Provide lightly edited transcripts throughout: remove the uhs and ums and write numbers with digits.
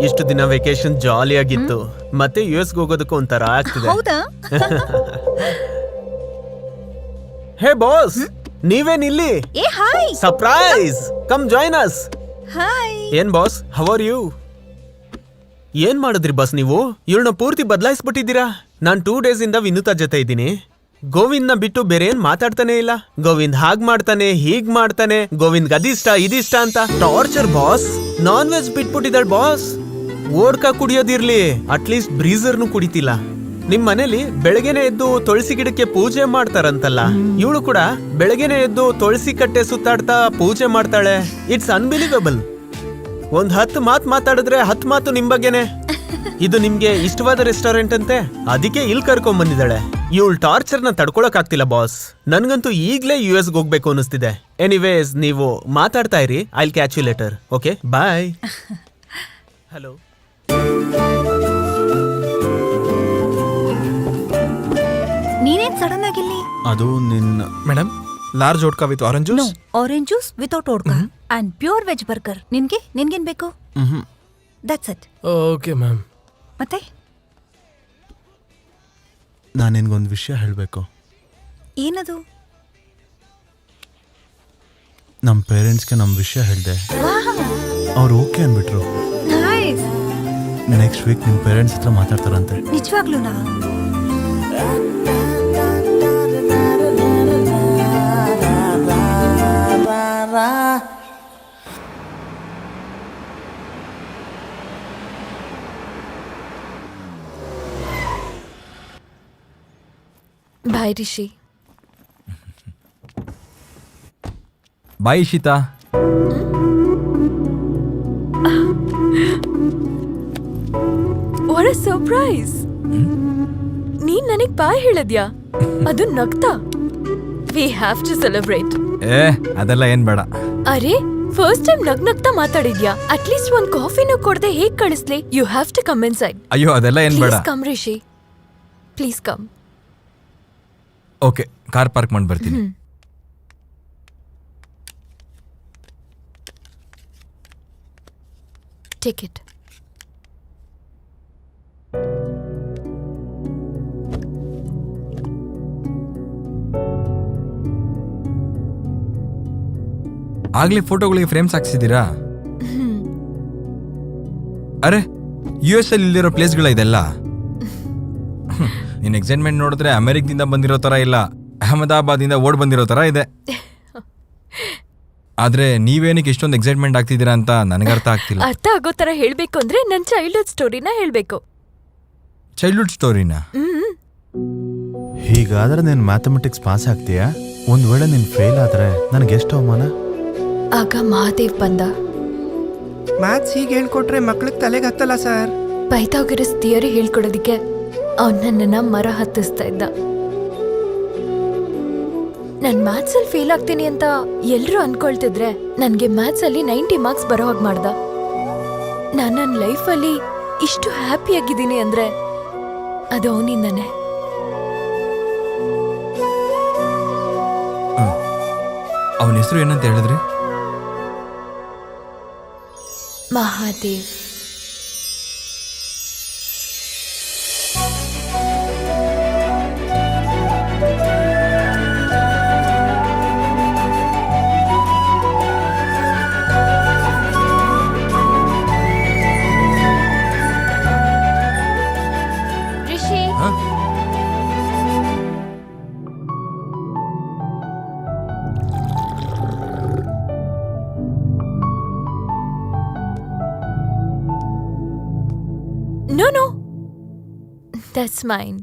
ಇಷ್ಟು ದಿನ ವೆಕೇಶನ್ ಜಾಲಿ ಆಗಿತ್ತು, ಮತ್ತೆ US ಹೋಗೋದಕ್ಕೂ ಒಂಥರ ಆಗ್ತಿದೆ. ಹೌದಾ? ಹೇ ಬಾಸ್, ನೀವೇನಿಲ್ಲಿ? ಏ hi. Surprise, come join us. Hi. ಏನ್ ಬಾಸ್, ಹೌ ಆರ್ ಯು? ಏನ್ ಮಾಡಿದ್ರಿ ಬಾಸ್ ನೀವು? ಇವಳನ್ನ ಪೂರ್ತಿ ಬದಲಾಯಿಸ್ಬಿಟ್ಟಿದ್ದೀರಾ. ನಾನ್ 2 days ಇಂದ ವಿನುತಾ ಜೊತೆ ಇದ್ದೀನಿ. ಗೋವಿಂದ್ ನ ಬಿಟ್ಟು ಬೇರೆ ಏನ್ ಮಾತಾಡ್ತಾನೆ ಇಲ್ಲ. ಗೋವಿಂದ್ ಹಾಗ್ ಮಾಡ್ತಾನೆ, ಹೀಗ್ ಮಾಡ್ತಾನೆ, ಗೋವಿಂದ್ ಅದಿಷ್ಟ ಇದಿಷ್ಟ ಅಂತ ಟಾರ್ಚರ್ ಬಾಸ್. ನಾನ್ ವೆಜ್ ಬಿಟ್ಬಿಟ್ಟಿದ್ದಾಳ ಬಾಸ್. ಓಡ್ಕಾ ಕುಡಿಯೋದಿರ್ಲಿ, ಅಟ್ಲೀಸ್ಟ್ ಬ್ರೀಸರ್ನು ಕುಡಿತಿಲ್ಲ. ನಿಮ್ ಮನೇಲಿ ಬೆಳಗ್ಗೆನೆ ಎದ್ದು ತುಳಸಿ ಗಿಡಕ್ಕೆ ಪೂಜೆ ಮಾಡ್ತಾರಂತಲ್ಲ, ಇವಳು ಕೂಡ ಬೆಳಗ್ಗೆನೆ ಎದ್ದು ತುಳಸಿ ಕಟ್ಟೆ ಸುತ್ತಾಡ್ತಾ ಪೂಜೆ ಮಾಡ್ತಾಳೆ. It's unbelievable. ಒಂದ್ 10 ಮಾತು ಮಾತಾಡಿದ್ರೆ 10 ಮಾತು ನಿಮ್ ಬಗ್ಗೆನೆ. ಇದು ನಿಮ್ಗೆ ಇಷ್ಟವಾದ ರೆಸ್ಟೋರೆಂಟ್ ಅಂತೆ, ಅದಕ್ಕೆ ಇಲ್ಲಿ ಕರ್ಕೊಂಡ್ ಬಂದಿದ್ದಾಳೆ. ಇವಳು ಟಾರ್ಚರ್ ನ ತಡ್ಕೊಳಕ್ ಆಗ್ತಿಲ್ಲ ಬಾಸ್. ನನ್ಗಂತೂ ಈಗ್ಲೇ US ಹೋಗ್ಬೇಕು ಅನಿಸ್ತಿದೆ. ಎನಿವೇಸ್, ನೀವು ಮಾತಾಡ್ತಾ ಇರಿ. I will catch you later. Okay, bye. Hello. ನೀನೇನ್ ಸಡನ್ ಆಗಿಲ್ಲಿ? ಅದು ನಿನ್ನ madam, large vodka with orange juice. Orange juice without vodka and pure veg burger. ನಿನ್ಗೇನ್ ಬೇಕು? That's it. Okay ma'am. ಮತ್ತೆ ನಾನು ನಿನ್ಗೊಂದು ವಿಷಯ ಹೇಳಬೇಕು. ಏನದು? ನಮ್ಮ ಪೇರೆಂಟ್ಸ್ಗೆ ನಮ್ಮ ವಿಷಯ ಹೇಳಿದೆ, ಅವ್ರು ಓಕೆ ಅಂದ್ಬಿಟ್ರು. ನೈಸ್. ನೆಕ್ಸ್ಟ್ ವೀಕ್ ನಿಮ್ಮ ಪೇರೆಂಟ್ಸ್ ಹತ್ರ ಮಾತಾಡ್ತಾರಂತೆ. ನಿಜವಾಗ್ಲೂನಾ? Bye Rishi. Bye Ishita. What a surprise. ನೀನ್ ನನಗ್ ಬಾಯ್ ಹೇಳಿದ್ಯಾ? ಅದು ನಗ್ತಾ. We have to celebrate. ಅದೆಲ್ಲ ಏನ್ ಬೇಡ. ಅರೆ, ಫಸ್ಟ್ ಟೈಮ್ ನಗ್ನಗ್ತಾ ಮಾತಾಡಿದ್ಯಾ? ಅಟ್ಲೀಸ್ಟ್ ಒಂದ್ ಕಾಫಿನೂ ಕೊಡದೆ ಹೇಗ್ ಕಳಿಸ್ಲಿ? You have to come inside. ಅಯ್ಯೋ, ಅದೆಲ್ಲ ಏನ್ ಬೇಡ. Come Rishi, please come. Okay, car park ಮಾಡಿ ಬರ್ತೀನಿ. Take it. ಆಗ್ಲೇ ಫೋಟೋಗಳಿಗೆ ಫ್ರೇಮ್ಸ್ ಹಾಕ್ಸಿದ್ದೀರಾ? ಅರೆ, US ಅಲ್ಲಿ ಇಲ್ಲಿರೋ ಪ್ಲೇಸ್ಗಳ ಇದೆಲ್ಲ. ನಿನ್ ಎಕ್ಸೈಟ್ಮೆಂಟ್ ನೋಡಿದ್ರೆ ಅಮೆರಿಕದಿಂದ ಬಂದಿರೋ ತರ ಇಲ್ಲ, ಅಹಮದಾಬಾದಿಂದ ಓಡ್ ಬಂದಿರೋ ತರ ಇದೆ. ಆದ್ರೆ ನೀವೇನಕ್ಕೆ ಇಷ್ಟೊಂದು ಎಕ್ಸೈಟ್ಮೆಂಟ್ ಆಗ್ತಿದ್ದೀರಾ ಅಂತ ನನಗೆ ಅರ್ಥ ಆಗ್ತಿಲ್ಲ. ಅರ್ಥ ಆಗೋ ತರ ಹೇಳ್ಬೇಕು ಅಂದ್ರೆ ನನ್ ಚೈಲ್ಡ್ಹುಡ್ ಸ್ಟೋರಿನ ಹೇಳ್ಬೇಕು. ಚೈಲ್ಡ್ಹುಡ್ ಸ್ಟೋರಿನಾ? ಹೀಗಾದ್ರೆ ನೀನು ಮ್ಯಾಥಮೆಟಿಕ್ಸ್ ಪಾಸ್ ಆಗ್ತೀಯಾ? ಒಂದ್ ವೇಳೆ ನೀನು ಫೇಲ್ ಆದ್ರೆ ನನಗೆ ಎಷ್ಟು ಅವಮಾನ. ಆಗ ಮಹಾದೇವ್ ಬಂದ. ಮ್ಯಾಥ್ಸ್ ಹೀಗೆ ಹೇಳ್ಕೊಟ್ರೆ ಮಕ್ಳಿಗೆ ತಲೆಗೆ ಹತ್ತಲ್ಲ ಸರ್. ಪೈಥಾಗರಸ್ ಥಿಯರಿ ಹೇಳ್ಕೊಡೋದಿಕ್ಕೆ ಅವನ್ ನನ್ನನ್ನ ಮರ ಹತ್ತಿಸ್ತಾ ಇದ್ದ. ನಾನ್ ಮ್ಯಾಥ್ಸ್ ಅಲ್ಲಿ ಫೇಲ್ ಆಗ್ತೀನಿ ಅಂತ ಎಲ್ರು ಅನ್ಕೊಳ್ತಿದ್ರೆ ನನ್ಗೆ ಮ್ಯಾಥ್ಸ್ ಅಲ್ಲಿ 90 ಮಾರ್ಕ್ಸ್ ಬರೋ ಹಾಗೆ ಮಾಡ್ದ. ನಾನ್ ನನ್ನ ಲೈಫಲ್ಲಿ ಇಷ್ಟು ಹ್ಯಾಪಿ ಆಗಿದ್ದೀನಿ ಅಂದ್ರೆ ಅದು ಅವನಿಂದಾನೆ. ಅವನ ಹೆಸರು ಏನಂತ ಹೇಳಿದ್ರಿ? Mahadev. Rishi, No, that's mine.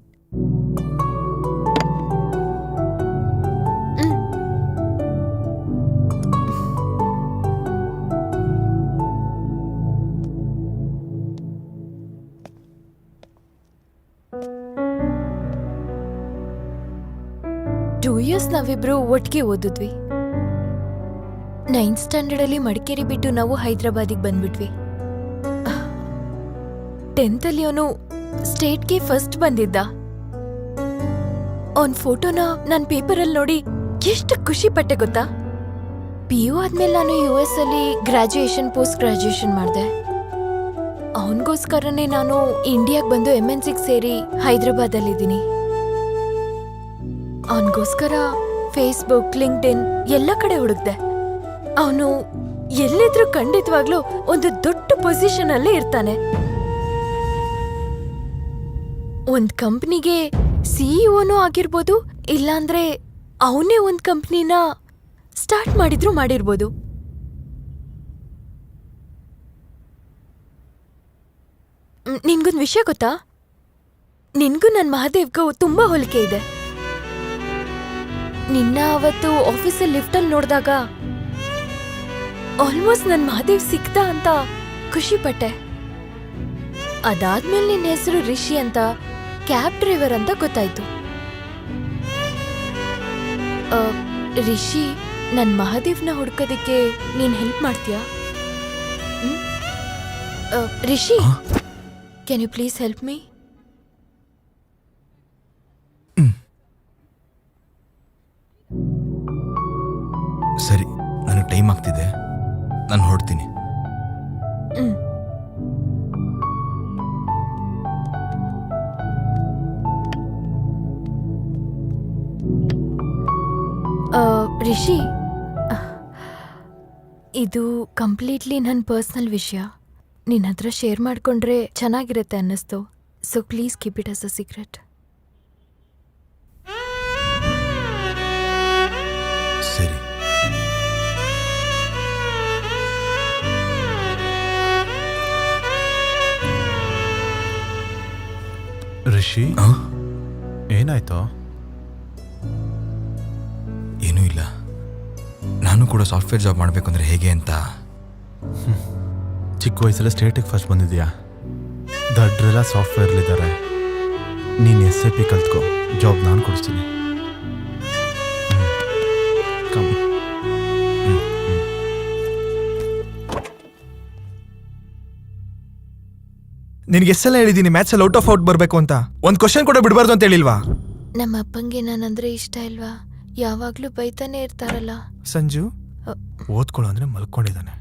Two years ನಾವಿಬ್ರು ಒಟ್ಟಿಗೆ ಓದಿದ್ವಿ. 9th ಸ್ಟ್ಯಾಂಡರ್ಡ್ ಅಲ್ಲಿ ಮಡಿಕೇರಿ ಬಿಟ್ಟು ನಾವು ಹೈದರಾಬಾದಿಗೆ ಬಂದ್ಬಿಟ್ವಿ. 10th ಅಲ್ಲಿ ಅವನು ಸ್ಟೇಟ್ಗೆ ಫಸ್ಟ್ ಬಂದಿದ್ದ. ಅವನ್ ಫೋಟೋನ ನಾನ್ ಪೇಪರಲ್ಲಿ ನೋಡಿ ಎಷ್ಟು ಖುಷಿ ಪಟ್ಟೆ ಗೊತ್ತಾ? PU ಆದ್ಮೇಲೆ ನಾನು US ಅಲ್ಲಿ ಗ್ರಾಜುಯೇಷನ್ ಪೋಸ್ಟ್ ಗ್ರಾಜುಯೇಷನ್ ಮಾಡಿದೆ. ಅವನಿಗೋಸ್ಕರನೇ ನಾನು ಇಂಡಿಯಾಗ್ ಬಂದು MNC ಸೇರಿ ಹೈದರಾಬಾದಲ್ಲಿದ್ದೀನಿ. ಅವನಿಗೋಸ್ಕರ ಫೇಸ್ಬುಕ್, ಲಿಂಕ್ಡ್ಇನ್ ಎಲ್ಲ ಕಡೆ ಹುಡುಕ್ದೆ. ಅವನು ಎಲ್ಲಿದ್ರೂ ಖಂಡಿತವಾಗ್ಲೂ ಒಂದು ದೊಡ್ಡ ಪೊಸಿಷನ್ ಅಲ್ಲೇ ಇರ್ತಾನೆ. ಒಂದ್ ಕಂಪ್ನಿಗೆ CEO ಆಗಿರ್ಬೋದು, ಇಲ್ಲಾಂದ್ರೆ ಅವನೇ ಒಂದ್ ಕಂಪ್ನಿನ ಸ್ಟಾರ್ಟ್ ಮಾಡಿರ್ಬೋದು. ನಿನ್ಗೊಂದ್ ವಿಷಯ ಗೊತ್ತಾ? ನಿನ್ಗೂ ನನ್ ಮಹಾದೇವ್ಗೂ ತುಂಬಾ ಹೋಲಿಕೆ ಇದೆ. ನಿನ್ನ ಅವತ್ತು ಆಫೀಸಲ್ಲಿ ಲಿಫ್ಟಲ್ಲಿ ನೋಡಿದಾಗ ಆಲ್ಮೋಸ್ಟ್ ನನ್ ಮಹಾದೇವ್ ಸಿಕ್ತ ಅಂತ ಖುಷಿ ಪಟ್ಟೆ. ಅದಾದ್ಮೇಲೆ ನಿನ್ನ ಹೆಸರು ರಿಷಿ ಅಂತ, ಕ್ಯಾಬ್ ಡ್ರೈವರ್ ಅಂತ ಗೊತ್ತಾಯ್ತು. ರಿಷಿ, ನನ್ ಮಹಾದೇವ್ನ ಹುಡ್ಕೋದಿಕ್ಕೆ ನೀನ್ ಹೆಲ್ಪ್ ಮಾಡ್ತೀಯಾ? Rishi, can you please help me? ಸರಿ, ನನಗೆ ಟೈಮ್ ಆಗ್ತಿದೆ, ನಾನು ಹೊರಡ್ತೀನಿ. ರಿಷಿ, ಇದು ಕಂಪ್ಲೀಟ್ಲಿ ನನ್ನ ಪರ್ಸನಲ್ ವಿಷಯ. ನಿನ್ನ ಹತ್ರ ಶೇರ್ ಮಾಡ್ಕೊಂಡ್ರೆ ಚೆನ್ನಾಗಿರುತ್ತೆ ಅನ್ನಿಸ್ತು. So please keep it as a secret. ಸರಿ. ರಿಷಿ, ಏನಾಯ್ತು? ಏನೂ ಇಲ್ಲ. ನಾನು ಕೂಡ ಸಾಫ್ಟ್ವೇರ್ ಜಾಬ್ ಮಾಡಬೇಕು ಅಂದರೆ ಹೇಗೆ ಅಂತ. ಚಿಕ್ಕ ವಯಸ್ಸಲ್ಲ ಸ್ಟೇಟಿಗೆ ಫಸ್ಟ್ ಬಂದಿದ್ಯಾ? ದಡ್ರೆಲ್ಲ ಸಾಫ್ಟ್ವೇರ್ಲಿದ್ದಾರೆ. ನೀನು SAP ಕಲ್ತ್ಕೋ, ಜಾಬ್ ನಾನು ಕೊಡಿಸ್ತೀನಿ. ನಿನ್ಗೆ ಎಷ್ಟೆಲ್ಲ ಹೇಳಿದ್ದೀನಿ ಮ್ಯಾಥ್ಸಲ್ಲಿ ಔಟ್ ಆಫ್ ಔಟ್ ಬರಬೇಕು ಅಂತ. ಒಂದು ಕ್ವಶನ್ ಕೂಡ ಬಿಡಬಾರ್ದು ಅಂತ ಹೇಳಿಲ್ವಾ? ನಮ್ಮ ಅಪ್ಪಂಗೆ ನಾನಂದ್ರೆ ಇಷ್ಟ ಇಲ್ವಾ? ಯಾವಾಗ್ಲೂ ಬೈತಾನೆ ಇರ್ತಾರಲ್ಲ. ಸಂಜು ಓದ್ಕೊಳ್ಳೋ ಅಂದ್ರೆ ಮಲ್ಕೊಂಡಿದ್ದಾನೆ.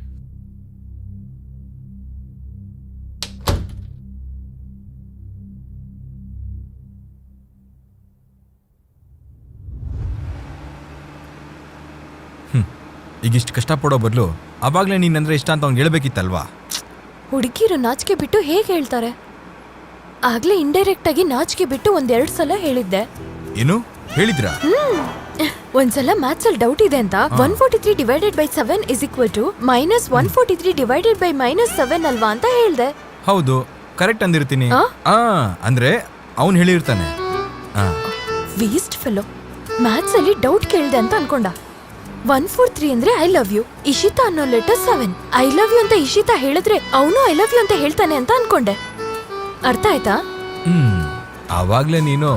ಈಗಿಷ್ಟು ಕಷ್ಟಪಡೋ ಬದಲು ಆವಾಗಲೇ ನೀನಂದ್ರೆ ಇಷ್ಟ ಅಂತ ಅವ್ನಿಗೆ ಹೇಳ್ಬೇಕಿತ್ತಲ್ವಾ? ಹುಡುಗಿರು ನಾಚಿಕೆ ಬಿಟ್ಟು ಹೇಗೆ ಹೇಳ್ತಾರೆ? ಆಗ್ಲೇ ಇಂಡೈರೆಕ್ಟ್ ಆಗಿ ನಾಚಿಕೆ ಬಿಟ್ಟು 1-2 ಸಲ ಹೇಳಿದ್ದೆ. ಏನು ಹೇಳಿದ್ರಾ? ಒಂದ್ಸಲ ಮ್ಯಾಥ್ಸ್ ಅಲ್ಲಿ ಡೌಟ್ ಇದೆ ಅಂತ 143 divided by 7 is equal to -143 divided by -7 ಅಲ್ವಾ ಅಂತ ಹೇಳ್ದೆ. ಹೌದು, ಕರೆಕ್ಟ್ ಅಂದಿರ್ತೀನಿ. ಅಂದ್ರೆ ಅವನು ಹೇಳಿರ್ತಾನೆ. Waste fellow. ಮ್ಯಾಥ್ಸ್ ಅಲ್ಲಿ ಡೌಟ್ ಕೇಳ್ದೆ ಅಂತ ಅನ್ಕೊಂಡ. 143 ಅಂದ್ರೆ ಐ ಲವ್ ಯು, ಇಶಿತಾ ಅನ್ನೋ ಲೆಟರ್ 7. ಐ ಲವ್ ಯು ಅಂತ ಇಶಿತಾ ಹೇಳಿದ್ರೆ ಅವನು ಐ ಲವ್ ಯು ಅಂತ ಹೇಳ್ತಾನೆ ಅಂತ ಅನ್ಕೊಂಡೆ. ಅರ್ಥ ಆಯ್ತಾ? ಆವಾಗ್ಲೇ ನೀನು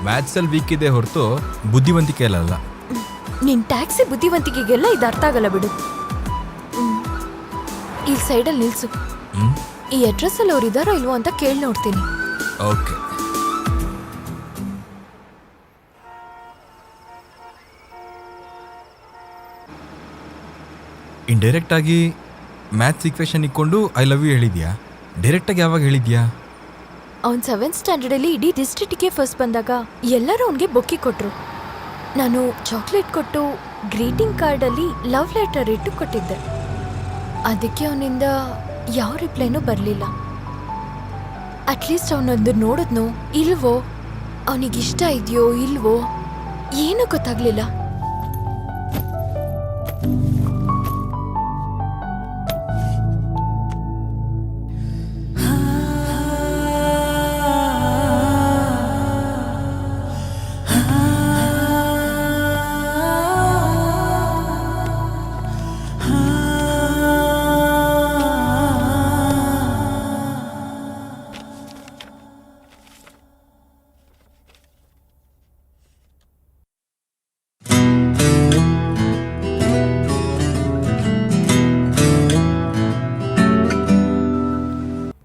ಮ್ಯಾಥ್ಸ್ ಅಲ್ಲಿ ವೀಕ್ ಇದೆ ಹೊರತು ಬುದ್ಧಿವಂತಿಕೆ ಅಲ್ಲ. ನಿನ್ ಟ್ಯಾಕ್ಸಿ ಬುದ್ಧಿವಂತಿಕೆಗೆಲ್ಲ ಇದು ಅರ್ಥ ಆಗಲ್ಲ ಬಿಡು. ಈ ಸೈಡಲ್ಲಿ ನಿಲ್ಸು. ಈ ಅಡ್ರೆಸ್ ಅಲ್ಲಿ ಅವ್ರು ಇದಾರೋ ಇಲ್ವೋ ಅಂತ ಕೇಳಿ ನೋಡ್ತೀನಿ. ಓಕೆ. ಇಂಡೈರೆಕ್ಟ್ ಆಗಿ ಮ್ಯಾಥ್ಸ್ ಈಕ್ವೇಷನ್ ಇಕ್ಕೊಂಡು ಐ ಲವ್ ಯು ಹೇಳಿದ್ಯಾ? ಡೈರೆಕ್ಟ್ ಆಗಿ ಯಾವಾಗ ಹೇಳಿದ್ಯಾ? ಅವ್ನು 7th ಸ್ಟ್ಯಾಂಡರ್ಡ್ ಅಲ್ಲಿ ಇಡೀ ಡಿಸ್ಟ್ರಿಕ್ಟ್ಗೆ ಫಸ್ಟ್ ಬಂದಾಗ ಎಲ್ಲರೂ ಅವನಿಗೆ ಬೊಕ್ಕಿ ಕೊಟ್ರು. ನಾನು ಚಾಕ್ಲೇಟ್ ಕೊಟ್ಟು ಗ್ರೀಟಿಂಗ್ ಕಾರ್ಡ್ ಅಲ್ಲಿ ಲವ್ ಲೆಟರ್ ಇಟ್ಟು ಕೊಟ್ಟಿದ್ದೆ. ಅದಕ್ಕೆ ಅವನಿಂದ ಯಾವ ರಿಪ್ಲೈನೂ ಬರಲಿಲ್ಲ. ಅಟ್ಲೀಸ್ಟ್ ಅವನೊಂದು ನೋಡಿದ್ನೋ ಇಲ್ವೋ, ಅವನಿಗಿಷ್ಟ ಇದೆಯೋ ಇಲ್ವೋ ಏನೂ ಗೊತ್ತಾಗ್ಲಿಲ್ಲ.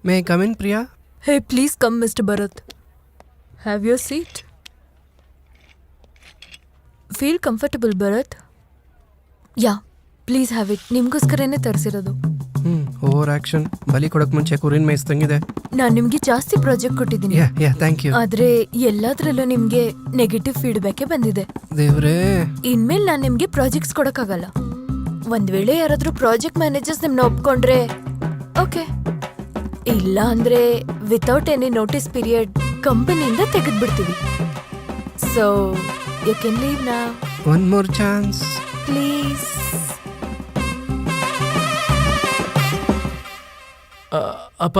May I come in Priya? Hey please come mister Bharat. Have your seat. Feel comfortable Bharat. Yeah please have it. ನಿಮ್ಗೋಸ್ಕರನೇ ತರಿಸಿರೋದು. Over action. ಬಲಿ ಕೊಡಕ್ ಮುಂಚೆ ಕುರಿನ್ ಮೇಯಿಸ್ದಂಗಿದೆ. ನಾನ್ ನಿಮ್ಗೆ ಜಾಸ್ತಿ ಪ್ರಾಜೆಕ್ಟ್ ಕೊಟ್ಟಿದ್ದೀನಿ, ಥ್ಯಾಂಕ್ ಯು. ಆದ್ರೆ ಎಲ್ಲಾದ್ರಲ್ಲೂ ನಿಮ್ಗೆ ನೆಗೆಟಿವ್ ಫೀಡ್ಬ್ಯಾಕ್ ಬಂದಿದೆ. ದೇವ್ರೇ, ಇನ್ಮೇಲೆ ನಾನ್ ನಿಮ್ಗೆ ಪ್ರಾಜೆಕ್ಟ್ಸ್ ಕೊಡಕ್ಕಾಗಲ್ಲ. ಒಂದ್ ವೇಳೆ ಯಾರಾದ್ರೂ ಪ್ರಾಜೆಕ್ಟ್ ಮ್ಯಾನೇಜರ್ಸ್ ನಿಮ್ನ ಒಪ್ಕೊಂಡ್ರೆ ಓಕೆ, ಇಲ್ಲ ಅಂದ್ರೆ ವಿತೌಟ್ ಎನಿ ನೋಟಿಸ್ ಪೀರಿಯಡ್ ಕಂಪನಿಯಿಂದ ತೆಗೆದ್ಬಿಡ್ತೀವಿ. So you can leave now, one more chance please. ಅಪ್ಪ,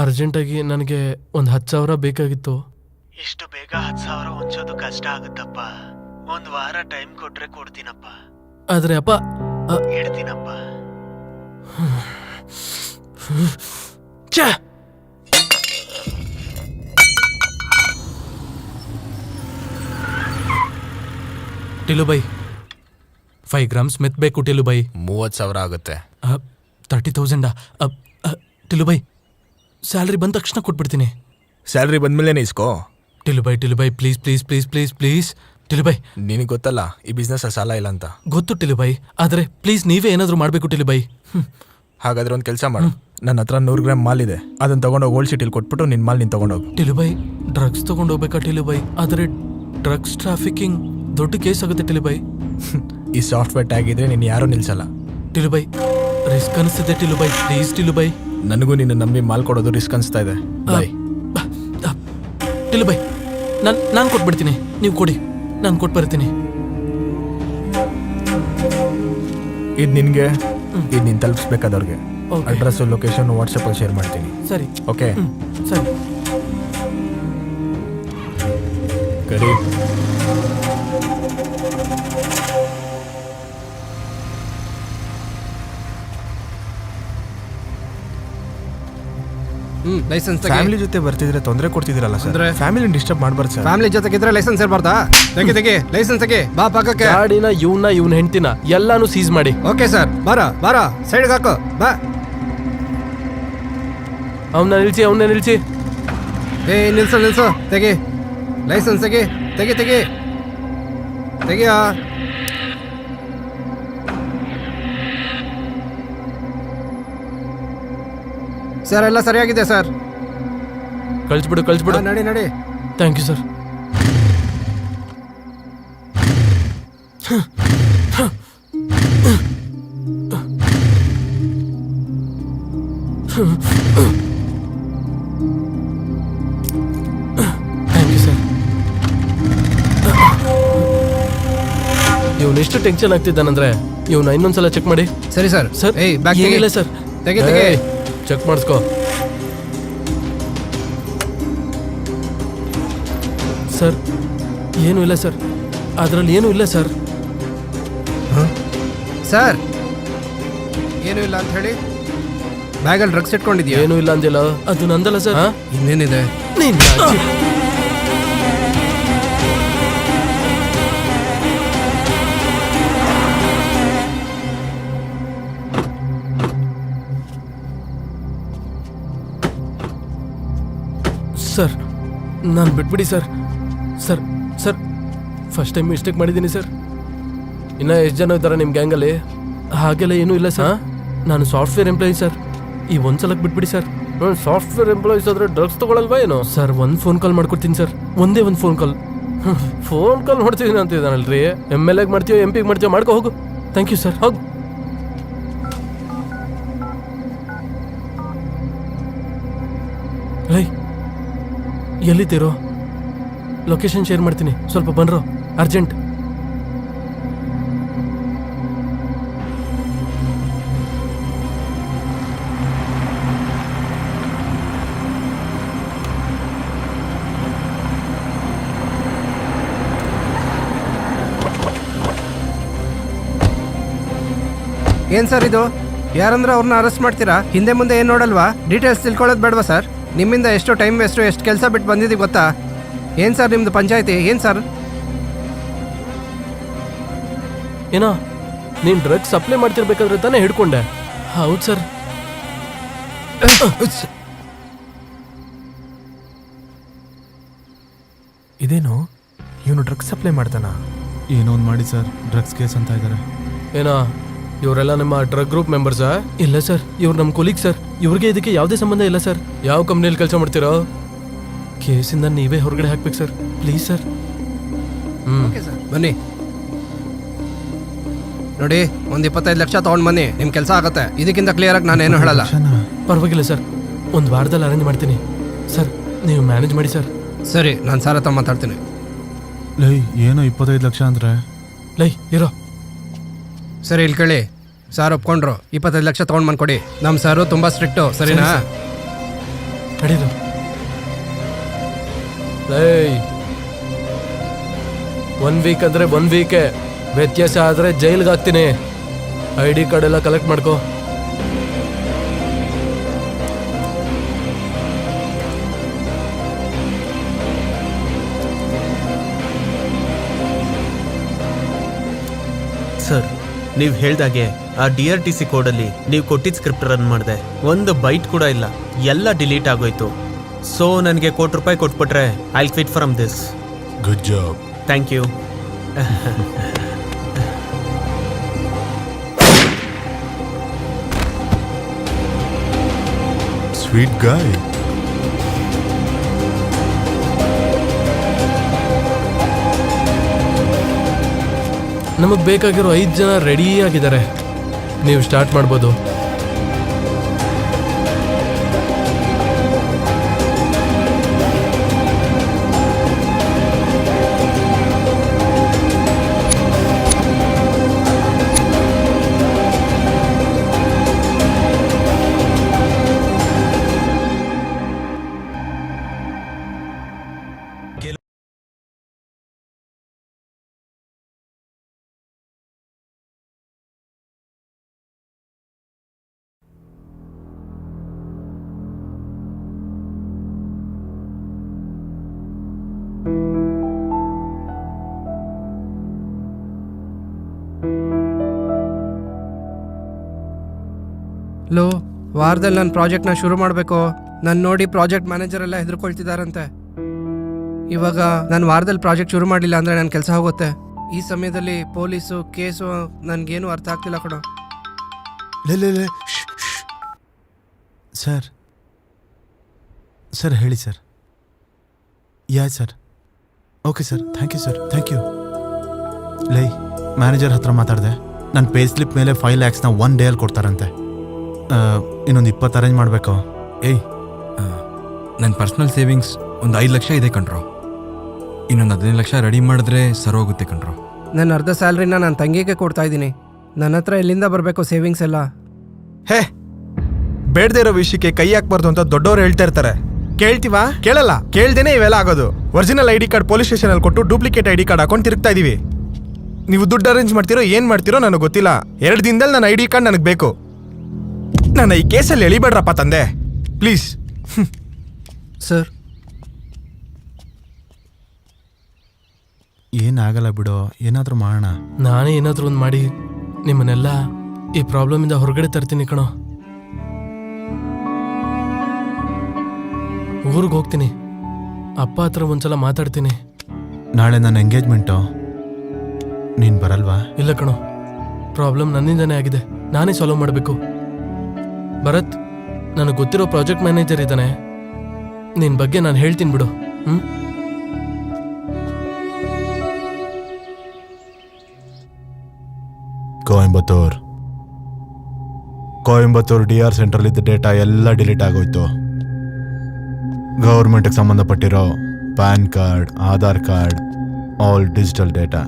ಅರ್ಜೆಂಟಾಗಿ ನನಗೆ ಒಂದು 10,000 ಬೇಕಾಗಿತ್ತು. ಇಷ್ಟು ಬೇಗ 10,000 ಹೊಂಚೋದು ಕಷ್ಟ ಆಗುತ್ತಪ್ಪ. ಒಂದ್ ವಾರ ಟೈಮ್ ಕೊಟ್ರೆ ಕೊಡ್ತೀನಪ್ಪ. ಆದರೆ ಅಪ್ಪ, ಹೇಳ್ತೀನಪ್ಪ. ಛೇ! ಟಿಲುಬೈ 5 ಗ್ರಾಮ್ಸ್ ಮೆತ್ ಬೇಕು ಟಿಲುಬೈ. 30,000 ಆಗುತ್ತೆ. 30,000. ಟಿಲುಬೈ ಸ್ಯಾಲ್ರಿ ಬಂದ ತಕ್ಷಣ ಕೊಟ್ಬಿಡ್ತೀನಿ. ಸ್ಯಾಲ್ರಿ ಬಂದ್ಮೇಲೆ ಇಸ್ಕೋ. ಟಿಲುಬೈ please please please please please ಟಿಲುಬೈ. ನಿನಗೆ ಗೊತ್ತಲ್ಲ ಈ ಬಿಸ್ನೆಸ್ ಸಾಲ ಇಲ್ಲ ಅಂತ. ಗೊತ್ತು ಟಿಲುಬೈ, ಆದರೆ ಪ್ಲೀಸ್ ನೀವೇ ಏನಾದರೂ ಮಾಡಬೇಕು ಟಿಲುಬೈ. ಹಾಗಾದ್ರೆ ಒಂದು ಕೆಲಸ ಮಾಡು, ನನ್ನ ಹತ್ರ 100 ಗ್ರಾಮ್ ಮಾಲ್ ಇದೆ, ಅದನ್ನ ತಗೊಂಡೋಗಿ ಓಲ್ಡ್ ಸಿಟಿಲಿ ಕೊಟ್ಬಿಟ್ಟು ನಿನ್ನ ಮಾಲ್ ನೀನು ತಗೊಂಡೋಗು. ಟಿಲುಬೈ ಡ್ರಗ್ಸ್ ತಗೊಂಡು ಹೋಗ್ಬೇಕಾ ಟಿಲುಬೈ? ಆದರೆ ಡ್ರಗ್ಸ್ ಟ್ರಾಫಿಕಿಂಗ್ ದೊಡ್ಡ ಕೇಸ್ ಆಗುತ್ತೆ ಟಿಲುಬೈ. ಈ ಸಾಫ್ಟ್ವೇರ್ ಟ್ಯಾಗ್ ಇದ್ರೆ ನೀನು ಯಾರೂ ನಿಲ್ಸಲ್ಲ. ಟಿಲುಬೈ ರಿಸ್ಕ್ ಅನಿಸ್ತಿದೆ ಟಿಲುಬೈ, ಪ್ಲೀಸ್ ಟಿಲುಬೈ. ನನಗೂ ನಿನ್ನ ನಂಬಿ ಮಾಲ್ ಕೊಡೋದು ರಿಸ್ಕ್ ಅನಿಸ್ತಾ ಇದೆ. ಬಾಯ್ ಟಿಲುಬೈ, ನಾನು ಕೊಟ್ಬಿಡ್ತೀನಿ, ನೀವು ಕೊಡಿ, ನಾನು ಕೊಟ್ಟು ಬರ್ತೀನಿ. ಇದು ನಿನಗೆ, ಇದು ನೀನು ತಲುಪಿಸ್ಬೇಕಾದವ್ರಿಗೆ. Okay. ಅಡ್ರೆಸ್ ಲೊಕೇಶನ್ ವಾಟ್ಸಪ್ಪಲ್ಲಿ ಶೇರ್ ಮಾಡ್ತೀನಿ. ಸರಿ, ಓಕೆ ಸರಿ. ಕರಿ. ಲೈಸೆನ್ಸ್ ಫ್ಯಾಮಿಲಿ ಜೊತೆ ಬರ್ತಿದ್ರೆ ತೊಂದರೆ ಕೊಡ್ತಿದ್ದೀರಲ್ಲ ಸರ್. ಫ್ಯಾಮಿಲಿ ಡಿಸ್ಟರ್ಬ್ ಮಾಡಬಾರ್ದು ಸರ್. ಫ್ಯಾಮಿಲಿ ಜೊತೆಗಿದ್ರೆ ಲೈಸೆನ್ಸ್ ಇರ್ಬಾರ್ದಾ? ತೆಗಿ ಲೈಸೆನ್ಸ್ ತೆಗಿ. ಬಾ ಪಕ್ಕಕ್ಕೆ. ಗಾಡಿನ ಇವನ ಹೆಂಡ್ತಿನ ಎಲ್ಲಾನು ಸೀಸ್ ಮಾಡಿ. ಓಕೆ ಸರ್, ಬಾರ ಸೈಡ್ಗೆ ಹಾಕು. ಬಾ. ಅವನ್ನ ನಿಲ್ಸಿ. ನಿಲ್ಸು. ತೆಗಿ ಲೈಸೆನ್ಸ್ ತೆಗಿ. ತೆಗಿಯಾ. ಸರ್ ಎಲ್ಲ ಸರಿಯಾಗಿದೆ ಸರ್. ಕಳಿಸ್ಬಿಡು. ನಡಿ. Thank you sir. Thank you sir. ಇವನು ಎಷ್ಟು ಟೆನ್ಷನ್ ಆಗ್ತಿದ್ದಾನಂದ್ರೆ ಇವನು ಇನ್ನೊಂದ್ಸಲ ಚೆಕ್ ಮಾಡಿ. ಸರಿ ಸರ್. ಸರ್ ಬ್ಯಾಗ್ ಏನಿಲ್ಲ ಸರ್. ತೆಗಿ. ಚೆಕ್ ಮಾಡಿಸ್ಕೋ ಸರ್. ಏನೂ ಇಲ್ಲ ಸರ್, ಅದರಲ್ಲಿ ಏನೂ ಇಲ್ಲ ಸರ್. ಸರ್ ಏನೂ ಇಲ್ಲ ಅಂತ ಹೇಳಿ ಬ್ಯಾಗಲ್ಲಿ ಡ್ರಗ್ಸ್ ಇಟ್ಕೊಂಡಿದ್ಯಾ? ಏನೂ ಇಲ್ಲ ಅಂದಿಲ್ಲ, ಅದು ನಂದಲ್ಲ ಸರ್. ಇನ್ನೇನಿದೆ? ಸರ್ ನಾನು ಬಿಟ್ಬಿಡಿ ಸರ್. ಫಸ್ಟ್ ಟೈಮ್ ಮಿಸ್ಟೇಕ್ ಮಾಡಿದ್ದೀನಿ ಸರ್. ಇನ್ನು ಎಷ್ಟು ಜನ ಇದ್ದಾರೆ ನಿಮ್ಮ ಗ್ಯಾಂಗಲ್ಲಿ? ಹಾಗೆಲ್ಲ ಏನೂ ಇಲ್ಲ ಸರ್. ನಾನು ಸಾಫ್ಟ್ವೇರ್ ಎಂಪ್ಲಾಯಿ ಸರ್. ಈ ಒಂದ್ಸಲಕ್ಕೆ ಬಿಟ್ಬಿಡಿ ಸರ್. ನಾನು ಸಾಫ್ಟ್ವೇರ್ ಎಂಪ್ಲಾಯೀಸ್ ಆದರೆ ಡ್ರಗ್ಸ್ ತೊಗೊಳಲ್ವಾ ಏನೋ? ಸರ್ ಒಂದು ಫೋನ್ ಕಾಲ್ ಮಾಡ್ಕೊಡ್ತೀನಿ ಸರ್, ಒಂದೇ ಒಂದು ಫೋನ್ ಕಾಲ್ ಮಾಡ್ತಿದ್ದೀನಿ ಅಂತಿದ್ದಾನಲ್ರಿ. MLAಗೆ ಮಾಡ್ತೀಯೋ MP ಮಾಡ್ತೀಯೋ ಮಾಡ್ಕೊ ಹೋಗು. ಥ್ಯಾಂಕ್ ಯು ಸರ್, ಹೋಗು. ರೈ ಎಲ್ಲಿದ್ದೀರೋ? ಲೊಕೇಶನ್ ಶೇರ್ ಮಾಡ್ತೀನಿ, ಸ್ವಲ್ಪ ಬನ್ರೋ, ಅರ್ಜೆಂಟ್. ಏನ್ ಸರ್ ಇದು? ಯಾರಂದ್ರೆ ಅವ್ರನ್ನ ಅರೆಸ್ಟ್ ಮಾಡ್ತೀರಾ? ಹಿಂದೆ ಮುಂದೆ ಏನ್ ನೋಡಲ್ವಾ? ಡೀಟೇಲ್ಸ್ ತಿಳ್ಕೊಳ್ಳೋದು ಬೇಡವಾ ಸರ್? ನಿಮ್ಮಿಂದ ಎಷ್ಟು ಟೈಮ್ ವೇಸ್ಟು, ಎಷ್ಟು ಕೆಲಸ ಬಿಟ್ಟು ಬಂದಿದ್ದೀವಿ ಗೊತ್ತಾ? ಏನು ಸರ್ ನಿಮ್ಮದು ಪಂಚಾಯತಿ? ಏನು ಸರ್? ಏನೋ ನೀನು ಡ್ರಗ್ಸ್ ಸಪ್ಲೈ ಮಾಡ್ತಿರ್ಬೇಕಾದ್ರೆ ತಾನೇ ಹಿಡ್ಕೊಂಡೆ. ಹೌದು ಸರ್. ಇದೇನು ಇವನು ಡ್ರಗ್ಸ್ ಸಪ್ಲೈ ಮಾಡ್ತಾನ? ಏನೋ ಒಂದು ಮಾಡಿ ಸರ್, ಡ್ರಗ್ಸ್ ಕೇಸ್ ಅಂತ ಇದ್ದಾರೆ. ಏನೋ ಇವರೆಲ್ಲ ನಮ್ಮ ಡ್ರಗ್ ಗ್ರೂಪ್ ಮೆಂಬರ್ಸಾ? ಇಲ್ಲ ಸರ್, ಇವ್ರು ನಮ್ಮ ಕೊಲೀಗ್ ಸರ್. ಇವ್ರಿಗೆ ಇದಕ್ಕೆ ಯಾವುದೇ ಸಂಬಂಧ ಇಲ್ಲ ಸರ್. ಯಾವ ಕಂಪ್ನಿಯಲ್ಲಿ ಕೆಲಸ ಮಾಡ್ತೀರೋ? ಕೇಸಿಂದ ನೀವೇ ಹೊರಗಡೆ ಹಾಕ್ಬೇಕು sir, please sir. Okay sir, ಬನ್ನಿ. ನೋಡಿ, ಒಂದು 25 ಲಕ್ಷ ತೊಗೊಂಡು ಬನ್ನಿ, ನಿಮ್ಮ ಕೆಲಸ ಆಗುತ್ತೆ. ಇದಕ್ಕಿಂತ ಕ್ಲಿಯರ್ ಆಗಿ ನಾನೇನು ಹೇಳಲ್ಲ. ಪರವಾಗಿಲ್ಲ ಸರ್, ಒಂದು ವಾರದಲ್ಲಿ ಅರೇಂಜ್ ಮಾಡ್ತೀನಿ ಸರ್. ನೀವು ಮ್ಯಾನೇಜ್ ಮಾಡಿ ಸರ್. ಸರಿ, ನಾನು ಸಾರ್ ಹತ್ರ ಮಾತಾಡ್ತೀನಿ. ಲೈ ಏನೋ 25 ಲಕ್ಷ ಅಂದ್ರೆ ಲೈ ಇರೋ. ಸರಿ, ಇಲ್ಲಿ ಕೇಳಿ. ಸಾರ್ ಒಪ್ಕೊಂಡ್ರು, 25 ಲಕ್ಷ ತೊಗೊಂಡು ಬಂದ್ಕೊಡಿ. ನಮ್ಮ ಸಾರು ತುಂಬ ಸ್ಟ್ರಿಕ್ಟು, ಸರಿನಾ? ನಡೀರು. ಲೈ 1 ವೀಕ್ ಅಂದ್ರೆ 1 ವೀಕೆ. ವ್ಯತ್ಯಾಸ ಆದ್ರೆ ಜೈಲ್ಗೆ ಹಾಕ್ತೀನಿ. ID ಕಾರ್ಡ್ ಎಲ್ಲ ಕಲೆಕ್ಟ್ ಮಾಡ್ಕೋ. ಸರ್, ನೀವು ಹೇಳ್ದಾಗೆ ಆ DRTC ಕೋಡಲ್ಲಿ ನೀವು ಕೊಟ್ಟಿದ್ದ ಸ್ಕ್ರಿಪ್ಟ್ ರನ್ ಮಾಡಿದೆ. ಒಂದು ಬೈಟ್ ಕೂಡ ಇಲ್ಲ, ಎಲ್ಲ ಡಿಲೀಟ್ ಆಗೋಯ್ತು. ಸೊ ನನಗೆ ₹1 ಕೊಟ್ಬಿಟ್ರೆ I quit from this. Good job. Thank you. Sweet guy. ನಮಗೆ ಬೇಕಾಗಿರೋ 5 ಜನ ರೆಡಿ ಆಗಿದ್ದಾರೆ. ನೀವು ಸ್ಟಾರ್ಟ್ ಮಾಡ್ಬೋದು. ಲೋ, ವಾರದಲ್ಲಿ ನನ್ನ ಪ್ರಾಜೆಕ್ಟ್ನ ಶುರು ಮಾಡಬೇಕು. ನಾನು ನೋಡಿ ಪ್ರಾಜೆಕ್ಟ್ ಮ್ಯಾನೇಜರ್ ಎಲ್ಲ ಹೆದರ್ಕೊಳ್ತಿದ್ದಾರಂತೆ. ಇವಾಗ ನಾನು ವಾರದಲ್ಲಿ ಪ್ರಾಜೆಕ್ಟ್ ಶುರು ಮಾಡಲಿಲ್ಲ ಅಂದರೆ ನನ್ನ ಕೆಲಸ ಹೋಗುತ್ತೆ. ಈ ಸಮಯದಲ್ಲಿ ಪೊಲೀಸು ಕೇಸು ನನಗೇನು ಅರ್ಥ ಆಗ್ತಿಲ್ಲ ಕಣೋ. ಲೇ ಸರ್, ಸರ್ ಹೇಳಿ sir. Yeah sir, okay sir, thank you sir, thank you. ಲೈ ಮ್ಯಾನೇಜರ್ ಹತ್ರ ಮಾತಾಡಿದೆ. ನನ್ನ ಪೇ ಸ್ಲಿಪ್ ಮೇಲೆ 5 lakhsನ 1 ಡೇಯಲ್ಲಿ ಕೊಡ್ತಾರಂತೆ. ಇನ್ನೊಂದು 20 ಅರೇಂಜ್ ಮಾಡಬೇಕು. ಏಯ್, ನನ್ನ ಪರ್ಸ್ನಲ್ ಸೇವಿಂಗ್ಸ್ ಒಂದು 5 ಲಕ್ಷ ಇದೆ ಕಣ್ರೋ. ಇನ್ನೊಂದು 15 ಲಕ್ಷ ರೆಡಿ ಮಾಡಿದ್ರೆ ಸರೋಗುತ್ತೆ ಕಣ್ರೋ. ನನ್ನ ಅರ್ಧ ಸ್ಯಾಲ್ರಿನ ನನ್ನ ತಂಗಿಗೆ ಕೊಡ್ತಾ ಇದ್ದೀನಿ. ನನ್ನ ಹತ್ರ ಎಲ್ಲಿಂದ ಬರಬೇಕು ಸೇವಿಂಗ್ಸ್ ಎಲ್ಲ? ಹೇ, ಬೇಡದೇ ಇರೋ ವಿಷಯಕ್ಕೆ ಕೈ ಹಾಕ್ಬಾರ್ದು ಅಂತ ದೊಡ್ಡವ್ರು ಹೇಳ್ತಾ ಇರ್ತಾರೆ. ಕೇಳ್ತೀವಾ? ಕೇಳಲ್ಲ. ಕೇಳ್ದೇನೆ ಇವೆಲ್ಲ ಆಗೋದು. ಒರಿಜಿನಲ್ ID ಕಾರ್ಡ್ ಪೊಲೀಸ್ ಸ್ಟೇಷನಲ್ಲಿ ಕೊಟ್ಟು ಡೂಪ್ಲಿಕೇಟ್ ID ಕಾರ್ಡ್ ಹಾಕೊಂಡು ತಿರುಗ್ತಾ ಇದೀವಿ. ನೀವು ದುಡ್ಡು ಅರೇಂಜ್ ಮಾಡ್ತೀರೋ ಏನು ಮಾಡ್ತೀರೋ ನನಗೆ ಗೊತ್ತಿಲ್ಲ. 2 ದಿನದಲ್ಲಿ ನನ್ನ ID ಕಾರ್ಡ್ ನನಗೆ ಬೇಕು. ನನ್ನ ಈ ಕೇಸಲ್ಲಿ ಎಳಿಬೇಡ್ರಪ್ಪ ತಂದೆ, ಪ್ಲೀಸ್. ಸರ್, ಏನಾಗಲ್ಲ ಬಿಡೋ, ಏನಾದರೂ ಮಾಡೋಣ. ನಾನೇ ಏನಾದರೂ ಒಂದು ಮಾಡಿ ನಿಮ್ಮನ್ನೆಲ್ಲ ಈ ಪ್ರಾಬ್ಲಮಿಂದ ಹೊರಗಡೆ ತರ್ತೀನಿ ಕಣೋ. ಊರಿಗೆ ಹೋಗ್ತೀನಿ. ಅಪ್ಪ ಹತ್ರ ಒಂದ್ಸಲ ಮಾತಾಡ್ತೀನಿ. ನಾಳೆ ನನ್ನ ಎಂಗೇಜ್ಮೆಂಟು, ನೀನು ಬರಲ್ವಾ? ಇಲ್ಲ ಕಣೋ, ಪ್ರಾಬ್ಲಮ್ ನನ್ನಿಂದನೇ ಆಗಿದೆ. ನಾನೇ ಸಾಲ್ವ್ ಮಾಡಬೇಕು. ಭರತ್, ನನಗೆ ಗೊತ್ತಿರೋ ಪ್ರಾಜೆಕ್ಟ್ ಮ್ಯಾನೇಜರ್ ಇದ್ದಾನೆ. ನಿನ್ನ ಬಗ್ಗೆ ನಾನು ಹೇಳ್ತೀನಿ ಬಿಡು. ಕೊಯಂಬತ್ತೂರ್ DR ಸೆಂಟ್ರಲ್ಲಿದ್ದ ಡೇಟಾ ಎಲ್ಲ ಡಿಲೀಟ್ ಆಗೋಯ್ತು. ಗೌರ್ಮೆಂಟ್ಗೆ ಸಂಬಂಧಪಟ್ಟಿರೋ PAN card, Aadhaar card, all digital data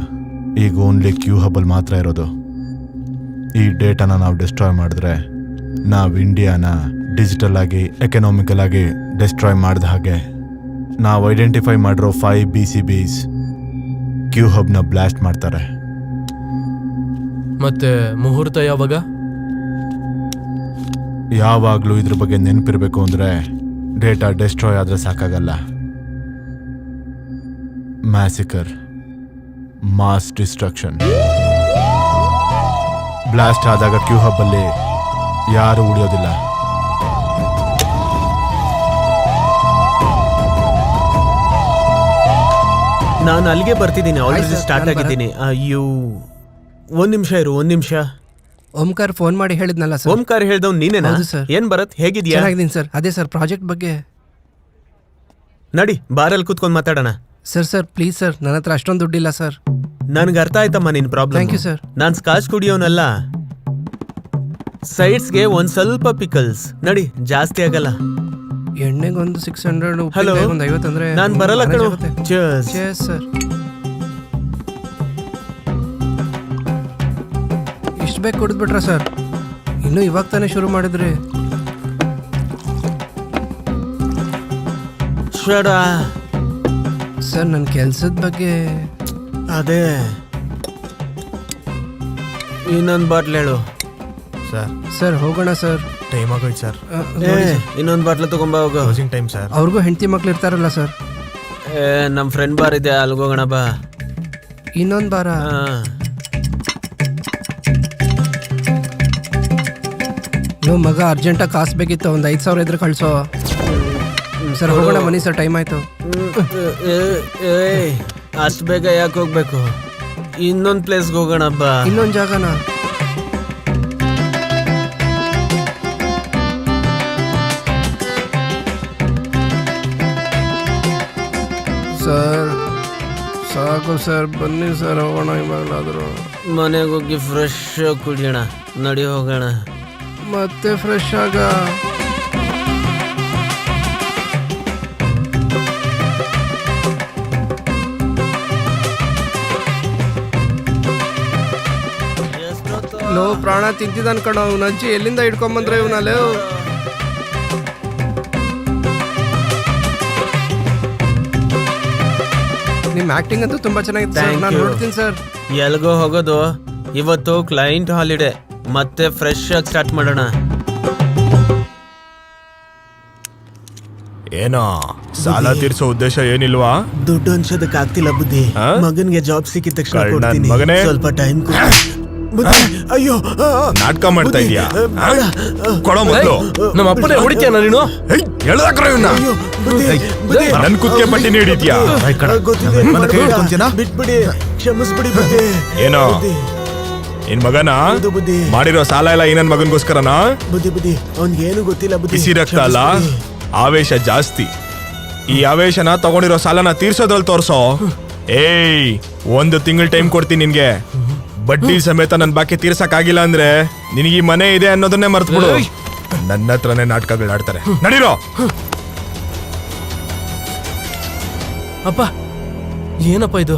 ಈಗ ಓನ್ಲಿ ಕ್ಯೂ ಹಬ್ಬಲ್ಲಿ ಮಾತ್ರ ಇರೋದು. ಈ ಡೇಟಾನ ನಾವು ಡಿಸ್ಟ್ರಾಯ್ ಮಾಡಿದ್ರೆ ನಾವು ಇಂಡಿಯಾನ ಡಿಜಿಟಲ್ ಆಗಿ, ಎಕನಾಮಿಕಲ್ ಆಗಿ ಡಿಸ್ಟ್ರಾಯ್ ಮಾಡಿದ ಹಾಗೆ ನಾವು ಐಡೆಂಟಿಫೈ ಮಾಡಿರೋ 5 BCBs ಕ್ಯೂ ಹಬ್ನ ಬ್ಲಾಸ್ಟ್ ಮಾಡ್ತಾರೆ. ಮತ್ತೆ ಮುಹೂರ್ತ ಯಾವಾಗ? ಯಾವಾಗಲೂ ಇದ್ರ ಬಗ್ಗೆ ನೆನಪಿರಬೇಕು ಅಂದರೆ ಡೇಟಾ ಡಿಸ್ಟ್ರಾಯ್ ಆದರೆ ಸಾಕಾಗಲ್ಲ. ಮ್ಯಾಸಿಕರ್, ಮಾಸ್ ಡಿಸ್ಟ್ರಕ್ಷನ್. ಬ್ಲಾಸ್ಟ್ ಆದಾಗ ಕ್ಯೂ ಹಬ್ಬಲ್ಲಿ ಯಾರು ಉಳಿಯೋದಿಲ್ಲ. ನಾನು ಅಲ್ಲಿಗೆ ಬರ್ತಿದ್ದೀನಿ. ಆಲ್ರೆಡಿ ಆಯ್ತು ಸರ್, ಸ್ಟಾರ್ಟ್ ನಾನು ಆಗಿದ್ದೀನಿ. ಒಂದು ನಿಮಿಷ ಇರು, 1 ನಿಮಿಷ. ಓಂಕಾರ್ ಫೋನ್ ಮಾಡಿ ಹೇಳಿದ್ನಲ್ಲ ಸರ್. ಓಂಕಾರ ಹೇಳ್ದವ್ ನೀನೇನಾ? ಹೌದು ಸರ್. ಏನ್ ಭರತ್ ಹೇಗಿದ್ಯಾ? ಚೆನ್ನಾಗಿದ್ದೀನಿ ಸರ್. ಅದೇ ಸರ್ ಪ್ರಾಜೆಕ್ಟ್ ಬಗ್ಗೆ. ನಡಿ ಬಾರಲ್ಲಿ ಕೂತ್ಕೊಂಡ್ ಮಾತಾಡೋಣ. ಸರ್ ಪ್ಲೀಸ್ ಸರ್, ನನ್ನ ಹತ್ರ ಅಷ್ಟೊಂದು ದುಡ್ಡಿಲ್ಲ ಸರ್. ನನ್ಗೆ ಅರ್ಥ ಆಯ್ತಮ್ಮ ನಿನ್ ಪ್ರಾಬ್ಲಮ್. Thank you, sir. ನಾನ್ ಸ್ಕಾಚ್ ಕುಡಿಯೋನಲ್ಲ. ಸೈಡ್ಸ್ಗೆ ಒಂದ್ ಸ್ವಲ್ಪ ಪಿಕಲ್ಸ್. ನಡಿ, ಜಾಸ್ತಿ ಆಗಲ್ಲ. ಎಣ್ಣೆಗೊಂದು 600, ಹಲೋ, ಒಂದು 50 ಅಂದ್ರೆ ನಾನ್ ಬರಲ್ಲ ಕಣೋ. Cheers. ಸರ್. ಇಷ್ಟು ಬೇಕು ಕುಡಿದ್ಬಿಟ್ರ ಸರ್? ಇನ್ನೂ ಇವಾಗ ತಾನೇ ಶುರು ಮಾಡಿದ್ರಿ. ಶಡ. ಸರ್ ನನ್ನ ಕೆಲ್ಸದ ಬಗ್ಗೆ. ಅದೇ ಇನ್ನೊಂದ್ ಬಾಟ್ಲ್ ಹೇಳು. ಸರ್ ಸರ್ ಹೋಗೋಣ ಸರ್. ಟೈಮ್ ಆಗೋಯ್ತು ಸರ್. ಇನ್ನೊಂದ್ ಬಾಟ್ಲ್ ತಗೊಂಬ ಹೋಗು. Closing time sir. ಅವ್ರಿಗೂ ಹೆಂಡತಿ ಮಕ್ಳು ಇರ್ತಾರಲ್ಲ ಸರ್. ನಮ್ ಫ್ರೆಂಡ್ ಬಾರ್ ಇದೆ, ಅಲ್ಗೋಗೋಣ ಬಾ. ಇನ್ನೊಂದು ಬಾರ. ಹಾ. ನೀವು ಮಗ ಅರ್ಜೆಂಟಾಗಿ ಕಾಸು ಬೇಕಿತ್ತು, ಒಂದು 5,000 ಇದ್ರೆ ಕಳ್ಸೋ. ಸರ್ ಹೋಗೋಣ ಬನ್ನಿ ಸರ್, ಟೈಮ್ ಆಯ್ತು. ಅಷ್ಟು ಬೇಗ ಯಾಕೆ ಹೋಗ್ಬೇಕು? ಇನ್ನೊಂದ್ ಪ್ಲೇಸ್ಗೆ ಹೋಗೋಣ ಬಾ. ಇನ್ನೊಂದು ಜಾಗನ? ಸರ್ ಸಾಕು ಸರ್, ಬನ್ನಿ ಸರ್ ಹೋಗೋಣ ಇವಾಗಲಾದರೂ. ಮನೆಗೆ ಹೋಗಿ ಫ್ರೆಶ್ ಕುಡಿಯೋಣ. ನಡಿ ಹೋಗೋಣ. ಮತ್ತೆ ಫ್ರೆಶ್ ಆಗ. ಲೋ ಪ್ರಾಣ ತಿಂತಿದ್ ಅನ್ಕೊಂಡು ಅವ್ನ ಅಜ್ಜಿ ಎಲ್ಲಿಂದ ಹಿಡ್ಕೊಂಬಂದ್ರೆ ಇವನಲ್ಲಿ. ನಿಮ್ ಆಕ್ಟಿಂಗ್ ಅಂತೂ ತುಂಬಾ ಚೆನ್ನಾಗಿತ್ತು ಸರ್, Thank ನಾನು you. ನೋಡ್ತೀನಿ ಸರ್. ಎಲ್ಗೋ ಹೋಗೋದು? ಇವತ್ತು ಕ್ಲೈಂಟ್ ಹಾಲಿಡೇ, ಮತ್ತೆ ಫ್ರೆಶ್ ಆಗಿ ಸ್ಟಾರ್ಟ್ ಮಾಡೋಣ. ಏನೋ ಸಾಲ ತೀರ್ಸೋ ಉದ್ದೇಶ ಏನಿಲ್ವಾ? ದುಡ್ಡು ಅನ್ಸೋದಕ್ಕೆ ಆಗ್ತಿಲ್ಲ ಬುದ್ಧಿ. ಹಾ? ಮಗನ್ಗೆ ಜಾಬ್ ಸಿಕ್ಕಿದ ತಕ್ಷಣ ಕಳ್ಳ ನನ್ ಕೊಡ್ತೀನಿ. ಮಗನೇ. ಸ್ವಲ್ಪ ಟೈಮ್ ಅಯ್ಯೋ ನಾಟಕ ಮಾಡ್ತಾ ಇದೀಯಾ? ಬೇಡ. ಕೊಡೋ ಮೊದಲು. ನಮ್ಮ ಅಪ್ಪನೇ ಹೊಡಿತೀಯನ ನೀನು? ಎಳ್ದಾಕ್ರ ಇವನ್ನ. ಅಯ್ಯೋ, ಬುದ್ಧಿ, ಬುದ್ಧಿ. ನನ್ ಕುತ್ತಿಗೆ ಪಟ್ಟಿನ ಹಿಡಿದ್ಯಾ? ಗೊತ್ತಿದೆ, ನನ್ನ ಕೈ ಹಿಡ್ಕೊಂತೀನಾ? ಬಿಟ್ಬಿಡಿ, ಕ್ಷಮಿಸ್ಬಿಡಿ ಬುದ್ಧಿ. ಏನೋ ಬುದ್ಧಿ, ನಿನ್ ಮಗನ ಹೌದು ಬುದ್ಧಿ. ಮಾಡಿರೋ ಸಾಲ ಎಲ್ಲ ಈ ನನ್ ಮಗನ್ಗೋಸ್ಕರನಾ? ಬುದ್ಧಿ ಬುದ್ಧಿ, ಅವ್ನ್ಗೆ ಏನು ಗೊತ್ತಿಲ್ಲ ಬುದ್ಧಿ. ಬಿಸಿ ರಕ್ತ ಅಲ್ಲ, ಕ್ಷಮಿಸ್ಬಿಡಿ. ಆವೇಶ ಜಾಸ್ತಿ. ಈ ಆವೇಶನ ತಗೊಂಡಿರೋ ಸಾಲನ ತೀರ್ಸೋದ್ರಲ್ಲಿ ತೋರ್ಸೋ. ಏಯ್, 1 ತಿಂಗಳ ಟೈಮ್ ಕೊಡ್ತೀನಿ ನಿನ್ಗೆ. ಬಡ್ಡಿ ಸಮೇತ ನನ್ ಬಾಕಿ ತೀರ್ಸಕ್ ಆಗಿಲ್ಲ ಅಂದ್ರೆ ನಿನಗೆ ಈ ಮನೆ ಇದೆ ಅನ್ನೋದನ್ನೇ ಮರ್ತ್ಬಿಡು. ನನ್ನ ಹತ್ರನೇ ನಾಟಕಗಳು ಆಡ್ತಾರೆ. ನಡೀರೋ. ಅಪ್ಪ ಏನಪ್ಪ ಇದು?